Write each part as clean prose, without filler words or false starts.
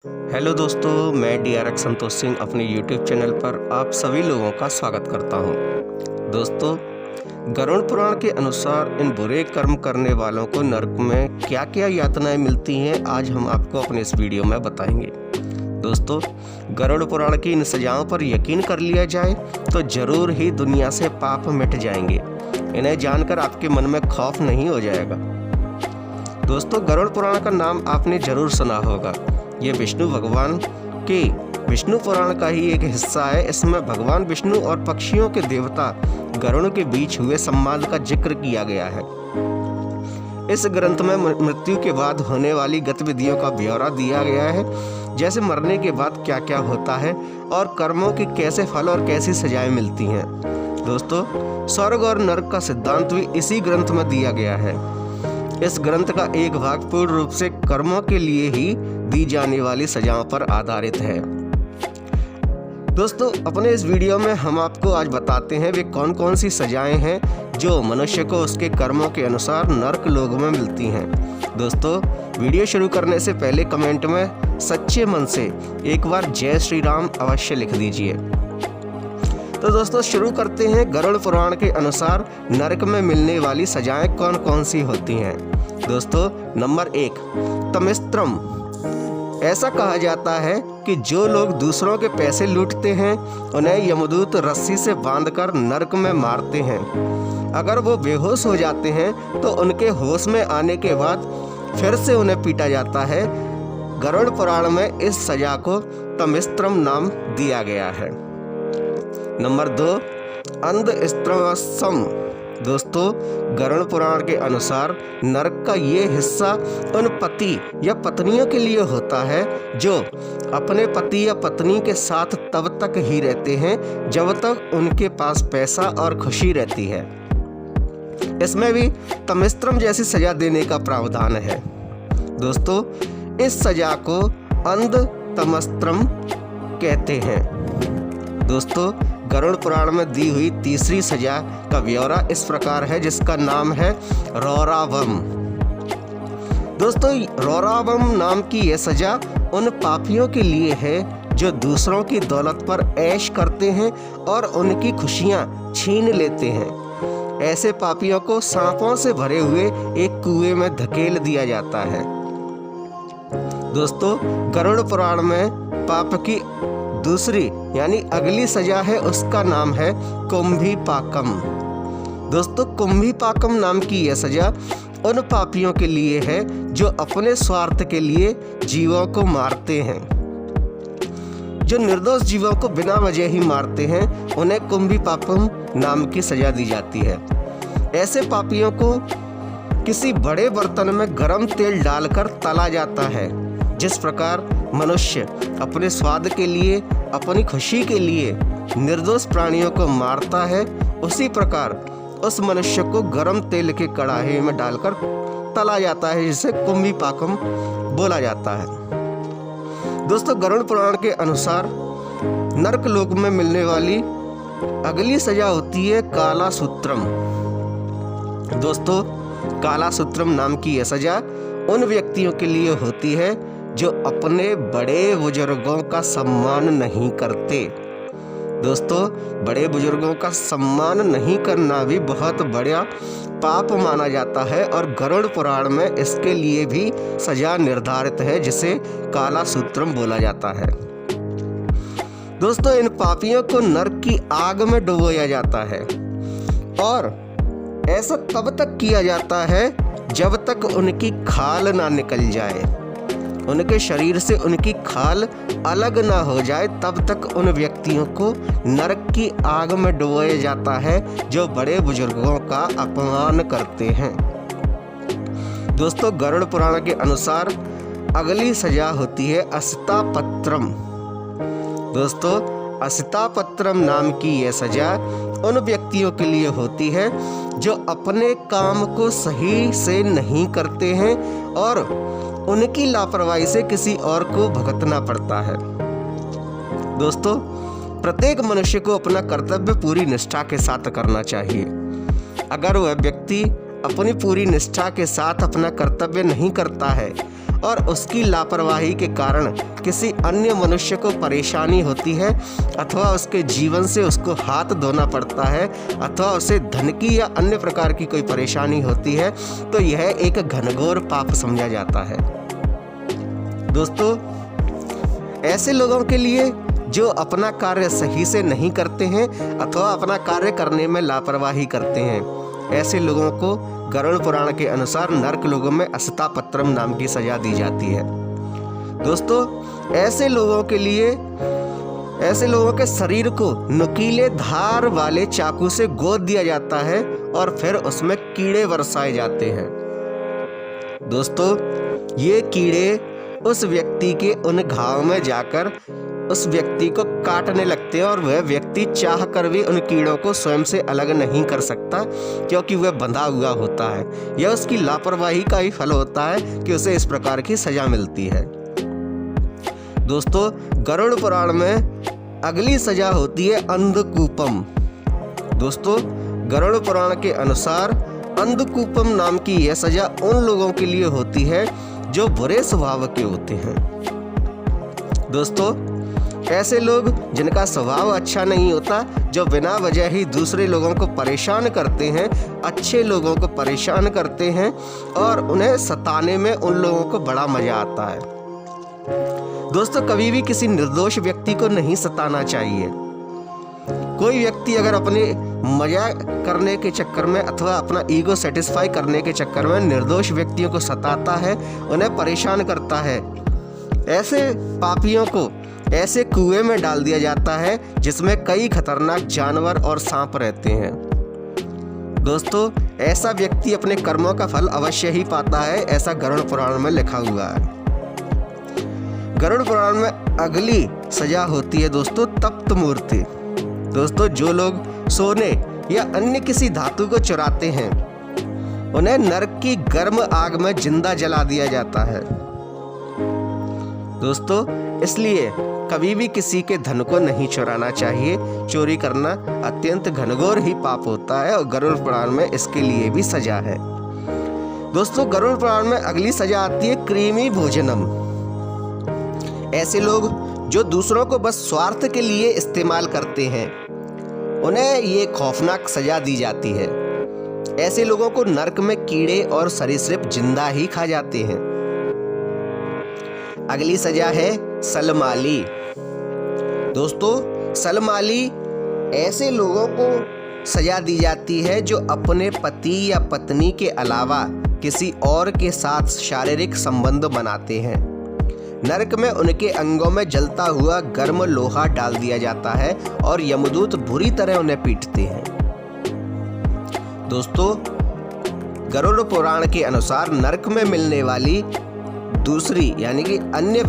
Hello दोस्तों, मैं DRX Santosh Singh अपने YouTube चैनल पर आप सभी लोगों का स्वागत करता हूं। दोस्तों, गरुड़ पुराण के अनुसार इन बुरे कर्म करने वालों को नरक में क्या क्या यातनाएं मिलती हैं, आज हम आपको अपने इस वीडियो में बताएंगे। दोस्तों, गरुड़ पुराण की इन सजाओं पर यकीन कर लिया जाए तो जरूर ही दुनिया से पाप मिट जाएंगे। इन्हें जानकर आपके मन में खौफ नहीं हो जाएगा। दोस्तों, गरुड़ पुराण का नाम आपने जरूर सुना होगा। ये विष्णु भगवान के विष्णु पुराण का ही एक हिस्सा है। इसमें भगवान विष्णु और पक्षियों के देवता गरुड़ के बीच हुए संवाद का जिक्र किया गया है। इस ग्रंथ में मृत्यु के बाद होने वाली गतिविधियों का ब्यौरा दिया गया है, जैसे मरने के बाद क्या क्या होता है और कर्मों के कैसे फल और कैसी सजाएं मिलती हैं। दोस्तों, स्वर्ग और नरक का सिद्धांत भी इसी ग्रंथ में दिया गया है। इस ग्रंथ का एक भाग पूर्ण रूप से कर्मों के लिए ही दी जाने वाली सजाओं पर आधारित है। दोस्तों, अपने इस वीडियो में हम आपको आज बताते हैं वे कौन कौन सी सजाएं हैं जो मनुष्य को उसके कर्मों के अनुसार नरक लोक में मिलती हैं। दोस्तों, वीडियो शुरू करने से पहले कमेंट में सच्चे मन से एक बार जय श्री राम अवश्य लिख दीजिए। तो दोस्तों, शुरू करते हैं। गरुड़ पुराण के अनुसार नरक में मिलने वाली सजाएं कौन कौन सी होती हैं। दोस्तों, नंबर 1, तमिस्त्रम। ऐसा कहा जाता है कि जो लोग दूसरों के पैसे लूटते हैं उन्हें यमदूत रस्सी से बांधकर नरक में मारते हैं। अगर वो बेहोश हो जाते हैं तो उनके होश में आने के बाद फिर से उन्हें पीटा जाता है। गरुड़ पुराण में इस सजा को तमिस्त्रम नाम दिया गया है। नंबर 2, अंधस्त्रवसम। दोस्तों, गरुड़ पुराण के अनुसार नरक का ये हिस्सा उन पति या पत्नियों के लिए होता है जो अपने पति या पत्नी के साथ तब तक ही रहते हैं जब तक उनके पास पैसा और खुशी रहती है। इसमें भी तमिस्त्रम जैसी सजा देने का प्रावधान है। दोस्तों, इस सजा को अंधतमस्त्रम कहते हैं। दोस्तों, गरुड़ पुराण में दी हुई तीसरी सजा का ब्यौरा इस प्रकार है, जिसका नाम है रौरावम। दोस्तों, रौरावम नाम की यह सजा उन पापियों के लिए है जो दूसरों की दौलत पर ऐश करते हैं और उनकी खुशियां छीन लेते हैं। ऐसे पापियों को सांपों से भरे हुए एक कुएं में धकेल दिया जाता है। दोस्तों, गरुड़ पुराण में पाप की दूसरी यानी अगली सजा है, उसका नाम है कुंभीपाकम। दोस्तों, कुंभीपाकम नाम की यह सजा उन पापियों के लिए है जो अपने स्वार्थ के लिए जीवों को मारते हैं। जो निर्दोष जीवों को बिना वजह ही मारते हैं उन्हें कुंभीपाकम नाम की सजा दी जाती है। ऐसे पापियों को किसी बड़े बर्तन में गर्म तेल डालकर तला जाता है। जिस प्रकार मनुष्य अपने स्वाद के लिए, अपनी खुशी के लिए निर्दोष प्राणियों को मारता है, उसी प्रकार उस मनुष्य को गर्म तेल के कड़ाही में डालकर तला जाता है, जिसे कुंभीपाकम बोला जाता है। दोस्तों, गरुड़ पुराण के अनुसार नरक लोक में मिलने वाली अगली सजा होती है कालासूत्रम। दोस्तों, कालासूत्रम नाम की यह सजा उन व्यक्तियों के लिए होती है जो अपने बड़े बुजुर्गों का सम्मान नहीं करते। दोस्तों, बड़े बुजुर्गों का सम्मान नहीं करना भी बहुत बड़ा पाप माना जाता है और गरुड़ पुराण में इसके लिए भी सजा निर्धारित है, जिसे कालासूत्रम बोला जाता है। दोस्तों, इन पापियों को नरक की आग में डुबोया जाता है और ऐसा तब तक किया जाता है जब तक उनकी खाल ना निकल जाए, उनके शरीर से उनकी खाल अलग ना हो जाए, तब तक उन व्यक्तियों को नरक की आग में डुबोया जाता है जो बड़े बुजुर्गों का अपमान करते हैं। दोस्तों, गरुड़ पुराण के अनुसार अगली सजा होती है असितापत्रम। दोस्तों, असितापत्रम नाम की यह सजा उन व्यक्तियों के लिए होती है जो अपने काम को सही से नहीं करते हैं और उनकी लापरवाही से किसी और को भुगतना पड़ता है। दोस्तों, प्रत्येक मनुष्य को अपना कर्तव्य पूरी निष्ठा के साथ करना चाहिए। अगर वह व्यक्ति अपनी पूरी निष्ठा के साथ अपना कर्तव्य नहीं करता है और उसकी लापरवाही के कारण किसी अन्य मनुष्य को परेशानी होती है अथवा उसके जीवन से उसको हाथ धोना पड़ता है अथवा उसे धन की या अन्य प्रकार की कोई परेशानी होती है, तो यह एक घनघोर पाप समझा जाता है। दोस्तों, ऐसे लोगों के लिए जो अपना कार्य सही से नहीं करते हैं अथवा अपना कार्य करने में लापरवाही करते हैं, ऐसे लोगों को गरुड़ पुराण के अनुसार नरक लोगों में अस्तापत्रम नाम की सजा दी जाती है। दोस्तों, ऐसे लोगों के शरीर को नुकीले धार वाले चाकू से गोद दिया जाता है और फिर उसमें कीड़े बरसाए जाते हैं। दोस्तों, ये कीड़े उस व्यक्ति के उन घाव में जाकर उस व्यक्ति को काटने लगते हैं और वह व्यक्ति चाह कर भी उन कीड़ों को स्वयं से अलग नहीं कर सकता, क्योंकि वह बंधा हुआ होता है। यह उसकी लापरवाही का ही फल होता है कि उसे इस प्रकार की सजा मिलती है। दोस्तों, गरुड़ पुराण में अगली सजा होती है अंधकूपम। दोस्तों, गरुड़ पुराण के अनुसार अंधकूपम नाम की यह सजा उन लोगों के लिए होती है जो बुरे स्वभाव के होते हैं। दोस्तों, ऐसे लोग जिनका स्वभाव अच्छा नहीं होता, जो बिना वजह ही दूसरे लोगों को परेशान करते हैं, अच्छे लोगों को परेशान करते हैं और उन्हें सताने में उन लोगों को बड़ा मजा आता है। दोस्तों, कभी भी किसी निर्दोष व्यक्ति को नहीं सताना चाहिए। कोई व्यक्ति अगर अपने मजा करने के चक्कर में अथवा अपना ईगो सेटिस्फाई करने के चक्कर में निर्दोष व्यक्तियों को सताता है, उन्हें परेशान करता है, ऐसे पापियों को ऐसे कुएं में डाल दिया जाता है जिसमें कई खतरनाक जानवर और सांप रहते हैं। दोस्तों, ऐसा व्यक्ति अपने कर्मों का फल अवश्य ही पाता है, ऐसा गरुड़ पुराण में लिखा हुआ है। गरुड़ पुराण में अगली सजा होती है दोस्तों तप्त मूर्ति। दोस्तों, जो लोग सोने या अन्य किसी धातु को चुराते हैं, उन्हें नरक की गर्म आग में जिंदा जला दिया जाता है। दोस्तों, इसलिए कभी भी किसी के धन को नहीं चुराना चाहिए। चोरी करना अत्यंत घनघोर ही पाप होता है और गरुड़ पुराण में इसके लिए भी सजा है। दोस्तों, गरुड़ पुराण में अगली सजा आती है कृमि भोजनम। ऐसे लोग जो दूसरों को बस स्वार्थ के लिए इस्तेमाल करते हैं, उन्हें ये खौफनाक सजा दी जाती है। ऐसे लोगों को नरक में कीड़े और सरीसृप जिंदा ही खा जाते हैं। अगली सजा है सलमाली। दोस्तों, सलमाली ऐसे लोगों को सजा दी जाती है जो अपने पति या पत्नी के अलावा किसी और के साथ शारीरिक संबंध बनाते हैं। नरक में उनके अंगों में जलता हुआ गर्म लोहा डाल दिया जाता है और यमदूत बुरी तरह उन्हें पीटते हैं। दोस्तों, गरुड़ पुराण के अनुसार नरक में मिलने वाली दूसरी यानी कि अन्य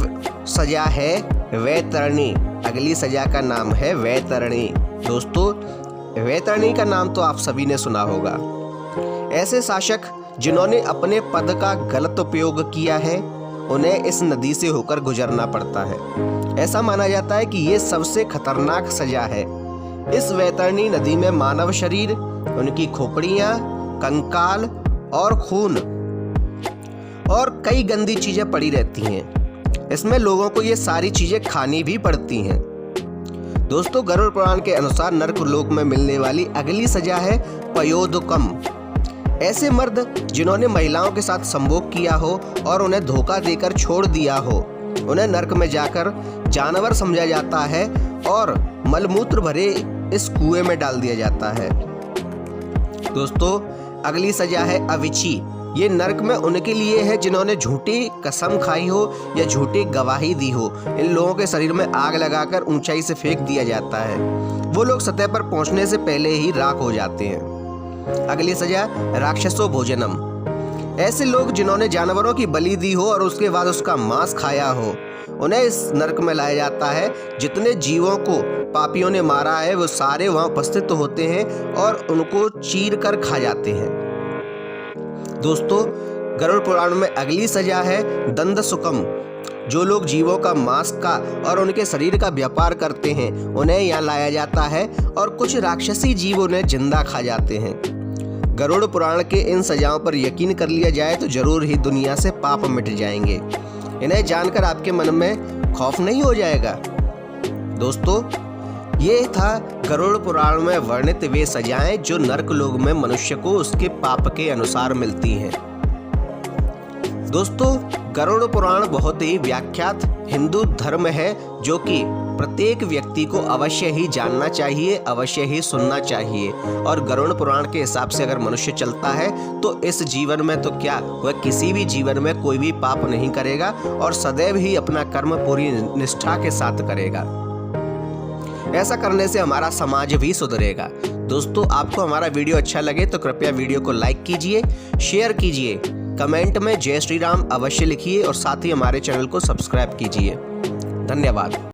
सजा है वैतरणी। अगली सजा का नाम है वैतरणी। दोस्तों, वैतरणी का नाम तो आप सभी ने सुना होगा। ऐसे शासक जिन्होंने अपने पद का गलत उपयोग किया है, उन्हें इस नदी से होकर गुजरना पड़ता है। ऐसा माना जाता है कि ये सबसे खतरनाक सजा है। इस वैतरणी नदी में मानव शरीर, उनकी खोपड़ियां, कंकाल और खून और कई गंदी चीजें पड़ी रहती हैं। इसमें लोगों को ये सारी चीजें खानी भी पड़ती हैं। दोस्तों, गरुड़ पुराण के अनुसार नरक लोक में मिलने वाली अगली सजा है पयोदकम। ऐसे मर्द जिन्होंने महिलाओं के साथ संभोग किया हो और उन्हें धोखा देकर छोड़ दिया हो, उन्हें नरक में जाकर जानवर समझा जाता है और मलमूत्र भरे इस कुएं में डाल दिया जाता है। दोस्तों, अगली सजा है अविची। ये नरक में उनके लिए है जिन्होंने झूठी कसम खाई हो या झूठी गवाही दी हो। इन लोगों के शरीर में आग लगाकर ऊंचाई से फेंक दिया जाता है। वो लोग सतह पर पहुंचने से पहले ही राख हो जाते हैं। अगली सजा राक्षसो भोजनम। ऐसे लोग जिन्होंने जानवरों की बलि दी हो और उसके बाद उसका मांस खाया हो, उन्हें इस नरक में लाया जाता है। जितने जीवों को पापियों ने मारा है वो सारे वहां उपस्थित होते हैं और उनको चीर कर खा जाते हैं। दोस्तों, गरुड़ पुराण में अगली सजा है दंड सुकम। जो लोग जीवों का मांस का और उनके शरीर का व्यापार करते हैं, उन्हें यहाँ लाया जाता है और कुछ राक्षसी जीव उन्हें जिंदा खा जाते हैं। गरुड़ पुराण के इन सजाओं पर यकीन कर लिया जाए तो जरूर ही दुनिया से पाप मिट जाएंगे। इन्हें जानकर आपके मन में खौफ नहीं हो जाएगा। दोस्तों, ये था गरुड़ पुराण में वर्णित वे सजाएं जो नर्क लोक में मनुष्य को उसके पाप के अनुसार मिलती हैं। दोस्तों, गरुड़ पुराण बहुत ही व्याख्यात हिंदू धर्म है जो कि प्रत्येक व्यक्ति को अवश्य ही जानना चाहिए, अवश्य ही सुनना चाहिए। और गरुड़ पुराण के हिसाब से अगर मनुष्य चलता है तो इस जीवन में तो क्या, वह किसी भी जीवन में कोई भी पाप नहीं करेगा और सदैव ही अपना कर्म पूरी निष्ठा के साथ करेगा। ऐसा करने से हमारा समाज भी सुधरेगा। दोस्तों, आपको हमारा वीडियो अच्छा लगे तो कृपया वीडियो को लाइक कीजिए, शेयर कीजिए, कमेंट में जय श्री राम अवश्य लिखिए और साथ ही हमारे चैनल को सब्सक्राइब कीजिए। धन्यवाद।